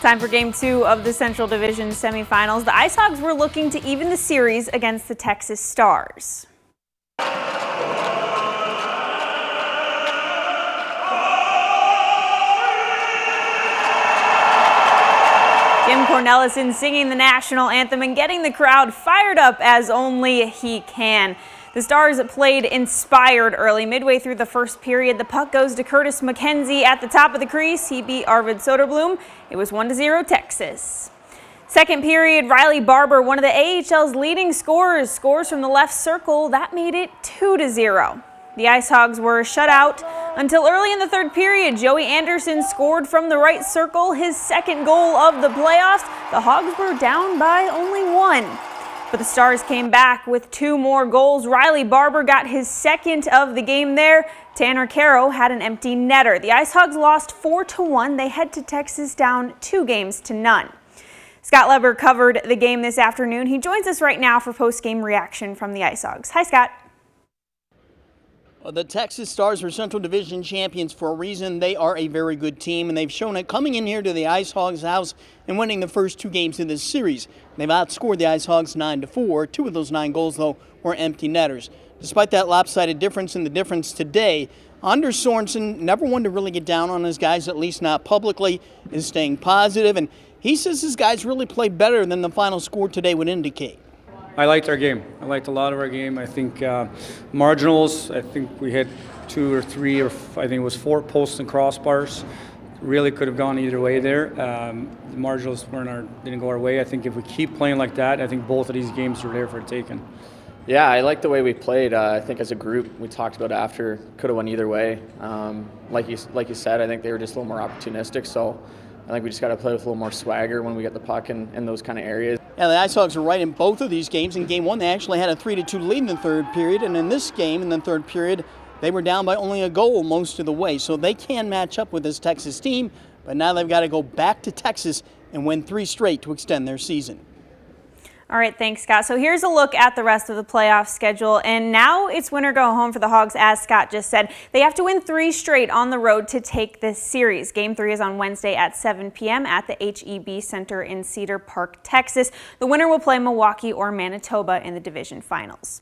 Time for Game 2 of the Central Division semifinals. The IceHogs were looking to even the series against the Texas Stars. Jim Cornelison singing the national anthem and getting the crowd fired up as only he can. The Stars played inspired early. Midway through the first period, the puck goes to Curtis McKenzie at the top of the crease. He beat Arvid Soderblom. It was 1-0 Texas. Second period, Riley Barber, one of the AHL's leading scorers, scores from the left circle. That made it 2-0. The IceHogs were shut out until early in the third period. Joey Anderson scored from the right circle, his second goal of the playoffs. The Hogs were down by only one. But the Stars came back with two more goals. Riley Barber got his second of the game there. Tanner Caro had an empty netter. The IceHogs lost 4-1. They head to Texas down 2-0. Scott Leber covered the game this afternoon. He joins us right now for post-game reaction from the IceHogs. Hi, Scott. The Texas Stars are Central Division champions for a reason. They are a very good team, and they've shown it coming in here to the IceHogs house and winning the first two games in this series. They've outscored the IceHogs 9-4. Two of those 9 goals, though, were empty netters. Despite that lopsided difference and the difference today, Anders Sorensen, never one to really get down on his guys, at least not publicly, is staying positive, and he says his guys really played better than the final score today would indicate. I liked our game. I liked a lot of our game. I think marginals, I think we hit 2 or 3, or I think it was 4 posts and crossbars. Really could have gone either way there. The marginals didn't go our way. I think if we keep playing like that, I think both of these games are there for the taking. Yeah, I like the way we played. I think as a group, we talked about after, could have went either way. Like you said, I think they were just a little more opportunistic, so I think we just got to play with a little more swagger when we get the puck in those kind of areas. Yeah, the IceHogs are right in both of these games. In Game 1, they actually had a 3-2 lead in the third period, and in this game, in the third period, they were down by only a goal most of the way. So they can match up with this Texas team, but now they've got to go back to Texas and win 3 straight to extend their season. All right, thanks, Scott. So here's a look at the rest of the playoff schedule. And now it's win or go home for the Hogs, as Scott just said. They have to win 3 straight on the road to take this series. Game 3 is on Wednesday at 7 p.m. at the HEB Center in Cedar Park, Texas. The winner will play Milwaukee or Manitoba in the division finals.